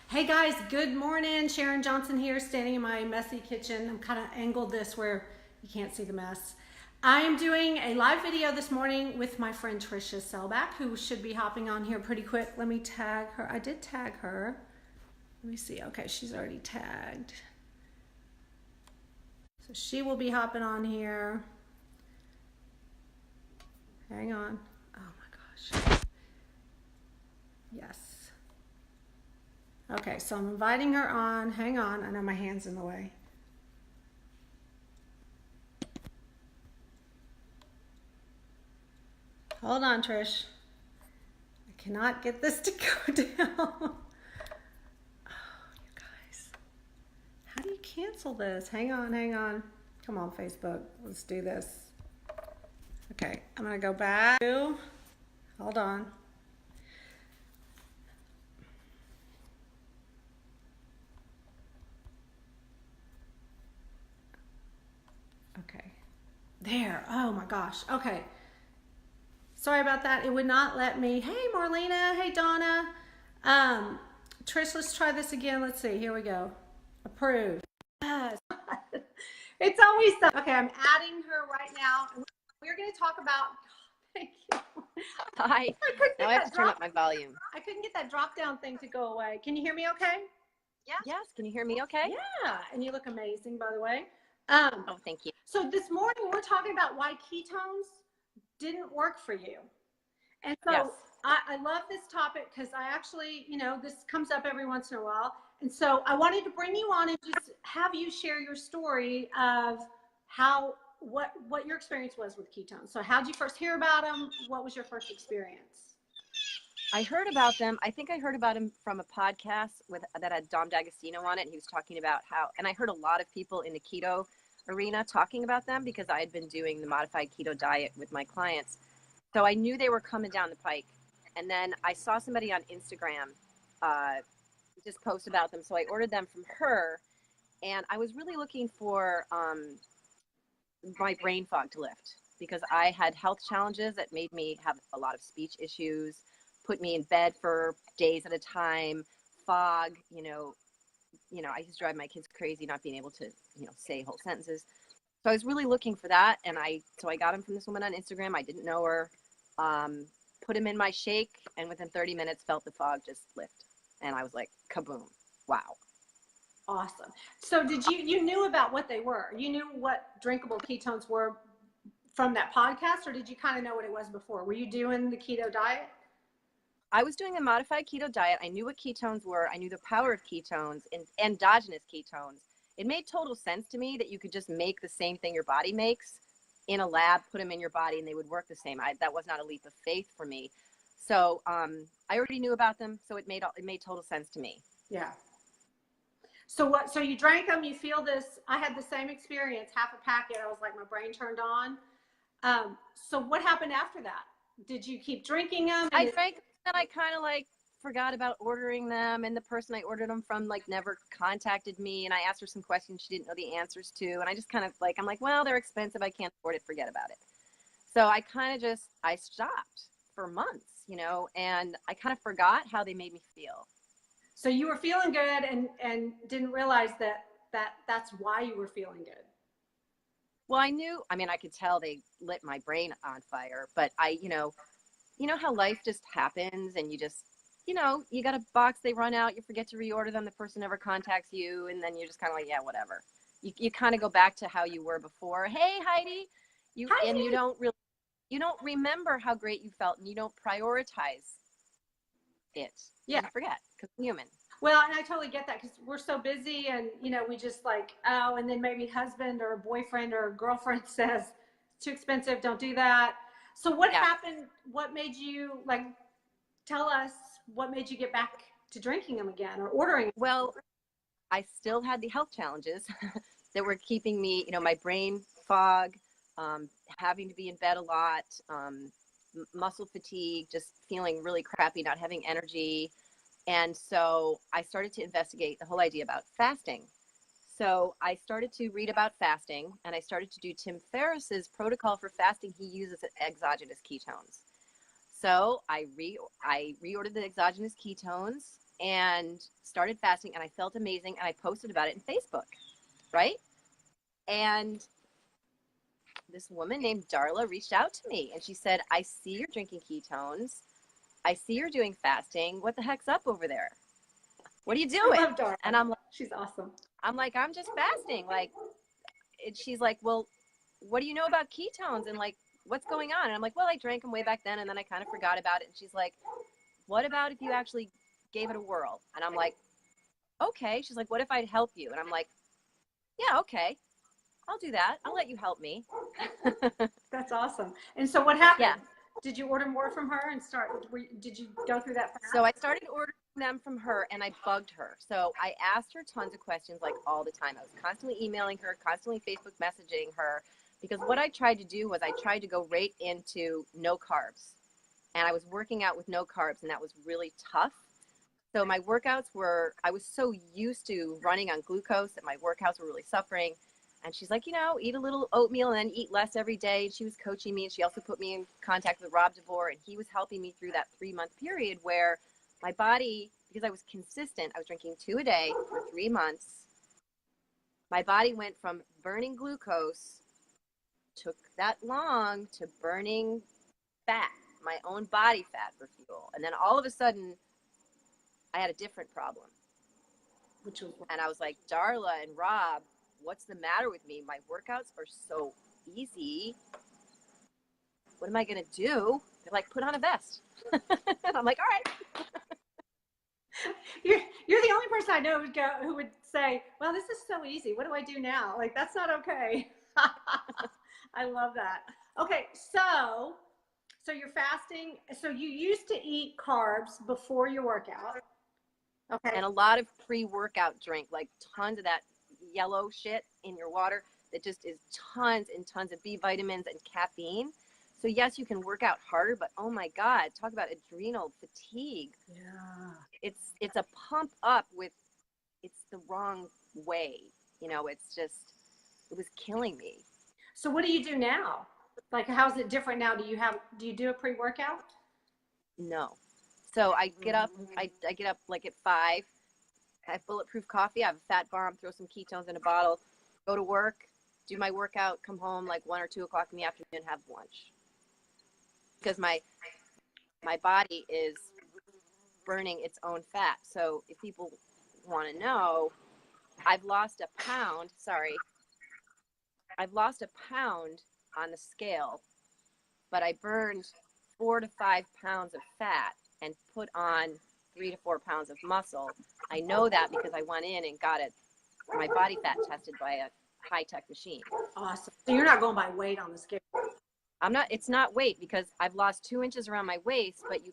Hey guys, good morning. Sharon Johnson here, standing in my messy kitchen. I'm kind of angled this where you can't see the mess. I am doing a live video this morning with my friend Trisha Selbach, who should be hopping on here pretty quick. Let me tag her. I did tag her. Let me see. Okay, she's already tagged. So she will be hopping on here. Hang on. Oh my gosh. Yes. Okay, so I'm inviting her on. Hang on. I know my hand's in the way. Hold on, Trish. I cannot get this to go down. Oh, you guys. How do you cancel this? Hang on, hang on. Come on, Facebook. Let's do this. Okay, I'm going to go back. Hold on. Okay. There. Oh my gosh. Okay. Sorry about that. It would not let me. Hey, Marlena. Hey, Donna. Trish, let's try this again. Let's see. Here we go. Approve. Yes. It's always so. Okay, I'm adding her right now. We're going to talk about. Thank you. Hi. Now I have to turn up my volume. I couldn't get that drop down thing to go away. Can you hear me okay? Yeah. Yes. Can you hear me okay? Yeah. And you look amazing, by the way. Oh, thank you. So this morning we're talking about why ketones didn't work for you. And so Yes. I love this topic because I actually, this comes up every once in a while. And so I wanted to bring you on and just have you share your story of what your experience was with ketones. So how did you first hear about them? What was your first experience? I heard about them. I think I heard about them from a podcast that had Dom D'Agostino on it. And he was talking about and I heard a lot of people in the keto arena talking about them because I had been doing the modified keto diet with my clients. So I knew they were coming down the pike. And then I saw somebody on Instagram just post about them. So I ordered them from her. And I was really looking for my brain fog to lift because I had health challenges that made me have a lot of speech issues, put me in bed for days at a time, fog, I used to drive my kids crazy not being able to, say whole sentences. So I was really looking for that. And I got them from this woman on Instagram. I didn't know her, put them in my shake, and within 30 minutes felt the fog just lift. And I was like, kaboom. Wow. Awesome. So you knew about what they were? You knew what drinkable ketones were from that podcast, or did you kind of know what it was before? Were you doing the keto diet? I was doing a modified keto diet. I knew what ketones were. I knew the power of ketones and endogenous ketones. It made total sense to me that you could just make the same thing your body makes in a lab, put them in your body, and they would work the same. That was not a leap of faith for me. So I already knew about them, so it made total sense to me. Yeah. So you drank them, you feel this. I had the same experience, half a packet. I was like, my brain turned on. So what happened after that? Did you keep drinking them? I drank and I kind of forgot about ordering them, and the person I ordered them from never contacted me, and I asked her some questions she didn't know the answers to, and I just kind of I'm like, well, they're expensive, I can't afford it, forget about it. So I kind of I stopped for months, and I kind of forgot how they made me feel. So you were feeling good and didn't realize that's why you were feeling good. Well, I could tell they lit my brain on fire, but you know how life just happens, and you just, you got a box, they run out, you forget to reorder them, the person never contacts you, and then you're just kind of like, yeah, whatever. You kind of go back to how you were before. Hey, Heidi. And you don't remember how great you felt, and you don't prioritize it. Yeah. You forget, because I'm human. Well, and I totally get that because we're so busy, and we just and then maybe husband or boyfriend or girlfriend says it's too expensive, don't do that. So what happened? What made you tell us what made you get back to drinking them again or ordering them? Well, I still had the health challenges that were keeping me, my brain fog, having to be in bed a lot, muscle fatigue, just feeling really crappy, not having energy. And so I started to investigate the whole idea about fasting. So I started to read about fasting, and I started to do Tim Ferriss's protocol for fasting. He uses exogenous ketones. So I reordered the exogenous ketones, and started fasting, and I felt amazing, and I posted about it in Facebook, right? And this woman named Darla reached out to me, and she said, I see you're drinking ketones. I see you're doing fasting. What the heck's up over there? What are you I doing? love Darla. And She's awesome. I'm just fasting. Like, she's like, well, what do you know about ketones? And like, what's going on? And I'm like, well, I drank them way back then, and then I kind of forgot about it. And she's like, what about if you actually gave it a whirl? And I'm like, okay. She's like, what if I'd help you? And I'm like, yeah, okay, I'll do that. I'll let you help me. That's awesome. And so what happened? Yeah. Did you order more from her and did you go through that fast? So I started ordering them from her, and I bugged her. So I asked her tons of questions, like all the time. I was constantly emailing her, constantly Facebook messaging her, because what I tried to do was I tried to go right into no carbs. And I was working out with no carbs, and that was really tough. So my workouts were, I was so used to running on glucose that my workouts were really suffering. And she's like, eat a little oatmeal and then eat less every day. And she was coaching me, and she also put me in contact with Rob DeVore, and he was helping me through that 3-month period where my body, because I was consistent, I was drinking 2 a day for 3 months. My body went from burning glucose, took that long, to burning fat, my own body fat for fuel. And then all of a sudden, I had a different problem. And I was like, Darla and Rob, what's the matter with me? My workouts are so easy. What am I going to do? They're like, put on a vest. And I'm like, all right. You're the only person I know who would say, well, this is so easy. What do I do now? Like, that's not okay. I love that. Okay, so you're fasting. So you used to eat carbs before your workout. Okay. And a lot of pre-workout drink, like tons of that yellow shit in your water that just is tons and tons of B vitamins and caffeine. So yes, you can work out harder, but oh my God, talk about adrenal fatigue. Yeah. It's a pump up with, it's the wrong way. It's just, it was killing me. So what do you do now? Like, how's it different now? Do you do a pre-workout? No. So I get up, I get up like at 5. I have bulletproof coffee. I have a fat bomb, throw some ketones in a bottle, go to work, do my workout, come home like 1 or 2 o'clock in the afternoon, have lunch. Because my body is burning its own fat. So if people want to know, I've lost a pound. I've lost a pound on the scale, but I burned 4 to 5 pounds of fat and put on 3 to 4 pounds of muscle. I know that because I went in and got my body fat tested by a high-tech machine. Awesome. So you're not going by weight on the scale. It's not weight, because I've lost 2 inches around my waist, but you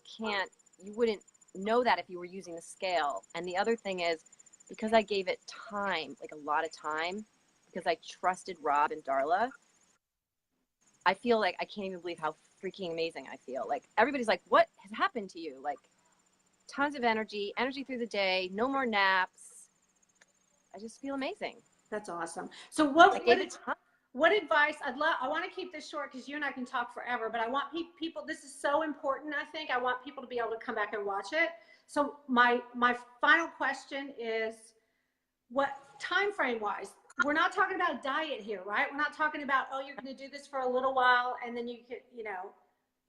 wouldn't know that if you were using the scale. And the other thing is, because I gave it time, like a lot of time, because I trusted Rob and Darla, I feel like I can't even believe how freaking amazing I feel. Like, everybody's like, what has happened to you? Like, tons of energy through the day, no more naps. I just feel amazing. That's awesome. So what advice, I want to keep this short because you and I can talk forever, but I want people, this is so important. I think I want people to be able to come back and watch it. So my final question is, what time frame wise, we're not talking about diet here, right? We're not talking about, oh, you're going to do this for a little while and then you could,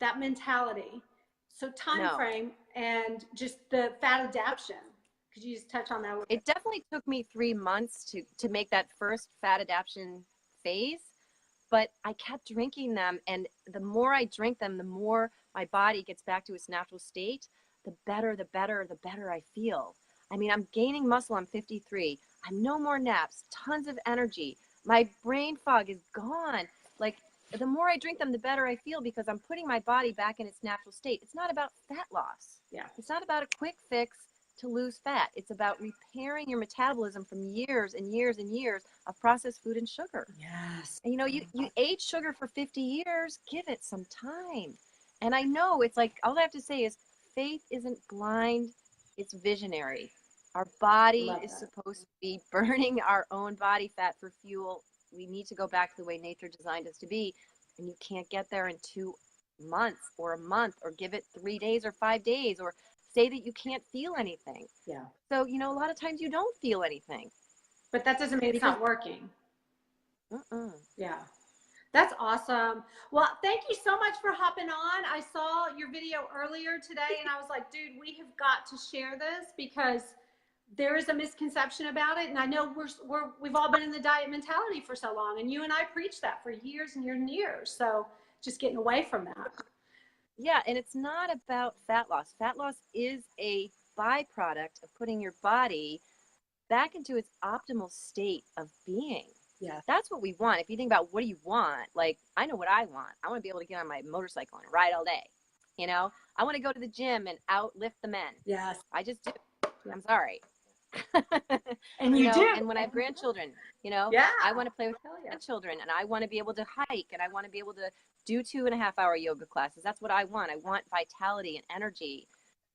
that mentality. So time frame and just the fat adaptation. Could you just touch on that? It definitely took me 3 months to make that first fat adaptation phase, but I kept drinking them, and the more I drink them, the more my body gets back to its natural state, the better I feel. I mean, I'm gaining muscle. I'm 53. I'm no more naps, tons of energy. My brain fog is gone. Like, the more I drink them, the better I feel, because I'm putting my body back in its natural state. It's not about fat loss. Yeah. It's not about a quick fix to lose fat. It's about repairing your metabolism from years and years and years of processed food and sugar. Yes. And you ate sugar for 50 years, give it some time. And I know it's like, all I have to say is, faith isn't blind, it's visionary. Our body is supposed to be burning our own body fat for fuel. We need to go back to the way nature designed us to be. And you can't get there in 2 months or a month, or give it 3 days or 5 days or say that you can't feel anything. Yeah. So, you know, a lot of times you don't feel anything. But that doesn't mean it's not working. Yeah. That's awesome. Well, thank you so much for hopping on. I saw your video earlier today and I was like, dude, we have got to share this because there is a misconception about it. And I know we've all been in the diet mentality for so long. And you and I preached that for years and years and years. So just getting away from that. Yeah. And it's not about fat loss. Fat loss is a byproduct of putting your body back into its optimal state of being. Yeah. That's what we want. If you think about what do you want, like, I know what I want. I want to be able to get on my motorcycle and ride all day. You know, I want to go to the gym and outlift the men. Yes. I just do. I'm sorry. And you do. And when I have grandchildren, you know, yeah. I want to play with grandchildren, and I want to be able to hike, and I want to be able to do 2.5-hour yoga classes. That's what I want. I want vitality and energy.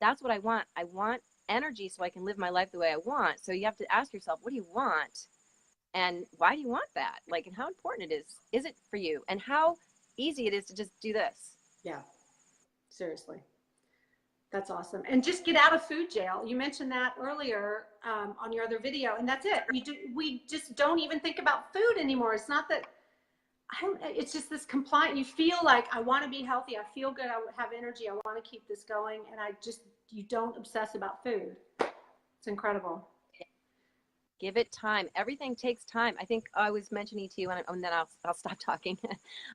That's what I want. I want energy so I can live my life the way I want. So you have to ask yourself, what do you want? And why do you want that? Like, and how important it is it for you? And how easy it is to just do this. Yeah, seriously. That's awesome. And just get out of food jail. You mentioned that earlier on your other video, and that's it. We just don't even think about food anymore. It's not that, it's just this compliant, you feel like I want to be healthy. I feel good. I have energy. I want to keep this going. And you don't obsess about food. It's incredible. Give it time. Everything takes time. I think I was mentioning to you, and then I'll stop talking.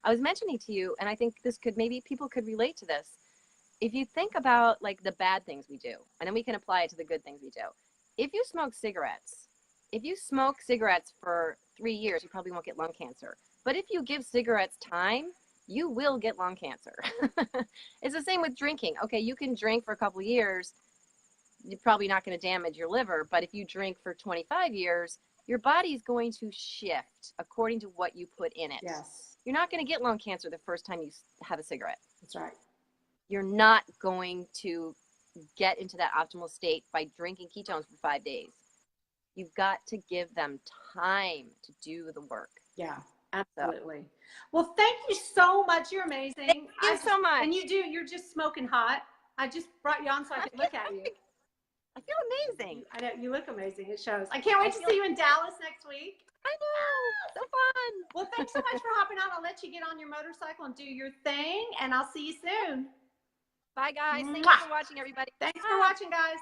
I was mentioning to you, and I think maybe people could relate to this. If you think about like the bad things we do, and then we can apply it to the good things we do. If you smoke cigarettes for 3 years, you probably won't get lung cancer. But if you give cigarettes time, you will get lung cancer. It's the same with drinking. Okay, you can drink for a couple years. You're probably not going to damage your liver. But if you drink for 25 years, your body's going to shift according to what you put in it. Yes. You're not going to get lung cancer the first time you have a cigarette. That's right. You're not going to get into that optimal state by drinking ketones for 5 days. You've got to give them time to do the work. Yeah, absolutely. Well, thank you so much. You're amazing. Thank you so much. And you're just smoking hot. I just brought you on so I could look at you. I feel amazing. I know, you look amazing. It shows. I can't wait to see you in Dallas next week. I know. So fun. Well, thanks so much for hopping on. I'll let you get on your motorcycle and do your thing, and I'll see you soon. Bye, guys. Thank you for watching, everybody. Thanks for watching, guys.